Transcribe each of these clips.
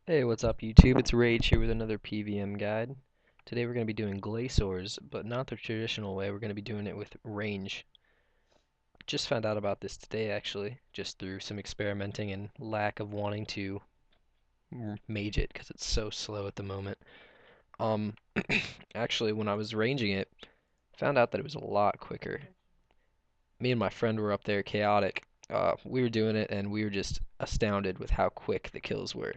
Hey, what's up YouTube? It's Rage here with another PVM guide. Today we're going to be doing glacors, but not the traditional way. We're going to be doing it with range. Just found out about this today actually, just through some experimenting and lack of wanting to mage it because it's so slow at the moment. Um, Actually when I was ranging it, found out that it was a lot quicker. Me and my friend were up there chaotic. We were doing it and we were just astounded with how quick the kills were.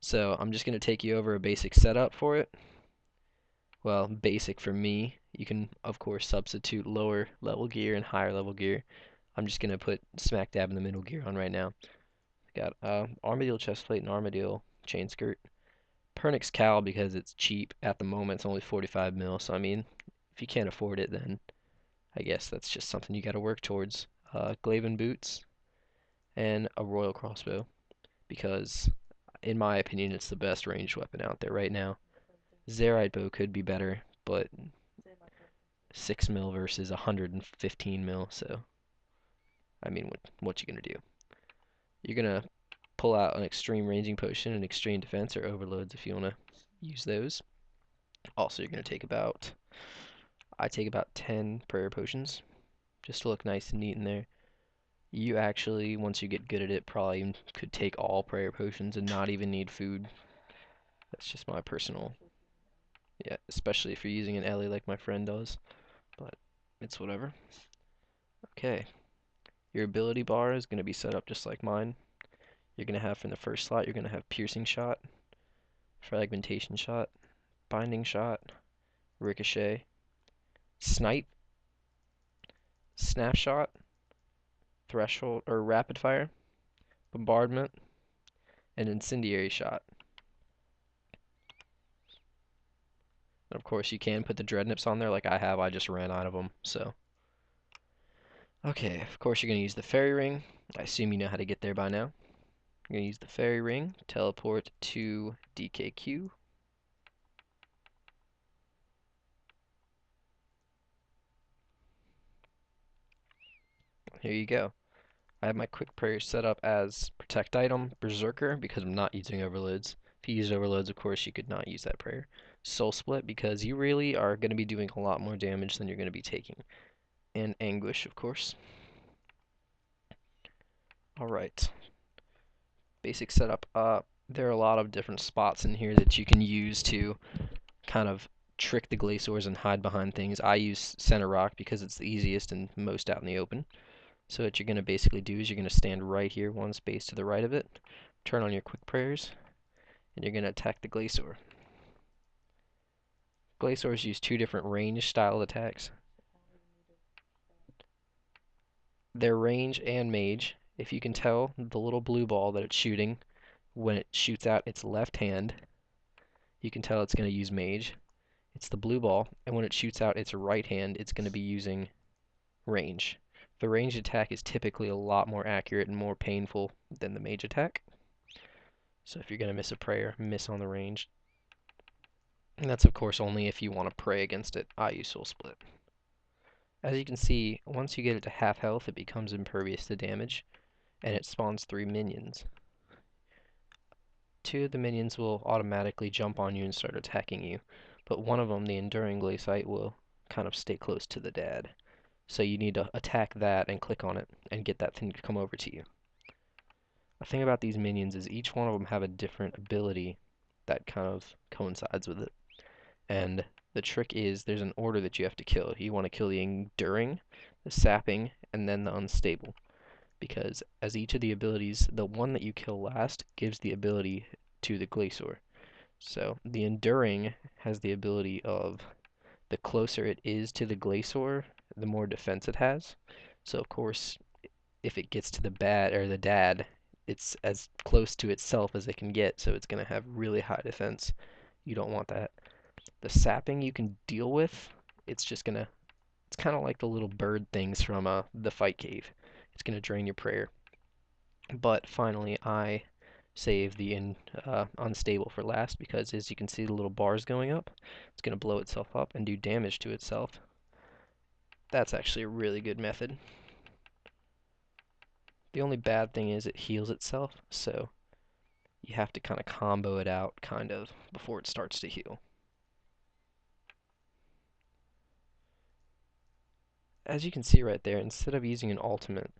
So I'm just going to take you over a basic setup for it. Well, basic for me. You can, of course, substitute lower level gear and higher level gear. I'm just gonna put smack dab in the middle gear on right now. Got armadillo chestplate and armadillo chain skirt. Pernix cowl because it's cheap at the moment. It's only 45 mil. So I mean, if you can't afford it, then I guess that's just something you got to work towards. Glaven boots and a royal crossbow because, in my opinion, it's the best ranged weapon out there right now. Zerite bow could be better, but 6 mil versus 115 mil, so I mean, what you gonna do? You're gonna pull out an extreme ranging potion and extreme defense or overloads if you wanna use those. Also, you're gonna take I take about 10 prayer potions just to look nice and neat in there. You actually, once you get good at it, probably could take all prayer potions and not even need food. That's just my personal, yeah, especially if you're using an Ellie like my friend does, but it's whatever. Okay, your ability bar is going to be set up just like mine. You're going to have from the first slot, you're going to have piercing shot, fragmentation shot, binding shot, ricochet, snipe, snapshot, threshold or rapid fire, bombardment, and incendiary shot. And of course, you can put the dreadnips on there like I have. I just ran out of them. So, okay, of course, you're going to use the fairy ring. I assume you know how to get there by now. You're going to use the fairy ring, teleport to DKQ. Here you go. I have my quick prayer set up as protect item, berserker, because I'm not using overloads. If you use overloads, of course, you could not use that prayer. Soul split, because you really are going to be doing a lot more damage than you're going to be taking. And anguish, of course. Alright, basic setup. There are a lot of different spots in here that you can use to kind of trick the glacors and hide behind things. I use center rock because it's the easiest and most out in the open. So what you're going to basically do is you're going to stand right here, one space to the right of it, turn on your quick prayers, and you're going to attack the glacor. Glacors use two different range style attacks. They're range and mage. If you can tell the little blue ball that it's shooting, when it shoots out its left hand, you can tell it's going to use mage. It's the blue ball, and when it shoots out its right hand, it's going to be using range. The ranged attack is typically a lot more accurate and more painful than the mage attack. So if you're going to miss a prayer, miss on the range. And that's of course only if you want to pray against it. I use Soul Split. As you can see, once you get it to half health, it becomes impervious to damage, and it spawns 3 minions. 2 of the minions will automatically jump on you and start attacking you, but one of them, the Enduring Glaciate, will kind of stay close to the dad. So you need to attack that and click on it and get that thing to come over to you. The thing about these minions is each one of them have a different ability that kind of coincides with it. And the trick is there's an order that you have to kill. You want to kill the Enduring, the Sapping, and then the Unstable. Because as each of the abilities, the one that you kill last gives the ability to the glacor. So the Enduring has the ability of the closer it is to the glacor, the more defense it has. So of course, if it gets to the bad or the dad, it's as close to itself as it can get, so it's going to have really high defense. You don't want that. The sapping you can deal with. It's just gonna, it's kind of like the little bird things from the fight cave. It's gonna drain your prayer. But finally, I save the unstable for last because as you can see the little bars going up, it's gonna blow itself up and do damage to itself. That's actually a really good method. The only bad thing is it heals itself, so You have to kind of combo it out, kind of, before it starts to heal. As you can see right there, instead of using an ultimate,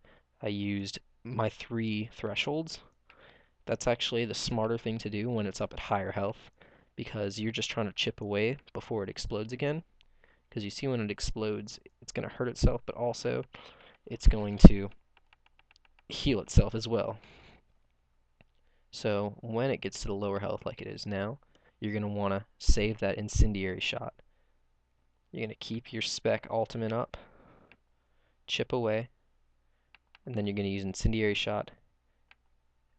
I used my 3 thresholds. That's actually the smarter thing to do when it's up at higher health, because you're just trying to chip away before it explodes again. Because you see when it explodes, it's going to hurt itself, but also it's going to heal itself as well. So when it gets to the lower health like it is now, you're going to want to save that incendiary shot. You're going to keep your spec ultimate up, chip away, and then you're going to use incendiary shot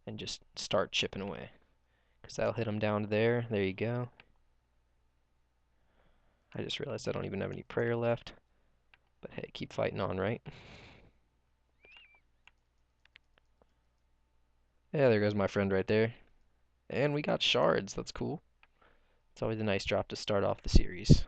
and just start chipping away. Because that'll hit them down to there. There you go. I just realized I don't even have any prayer left. But hey, keep fighting on, right? Yeah, there goes my friend right there. And we got shards. That's cool. It's always a nice drop to start off the series.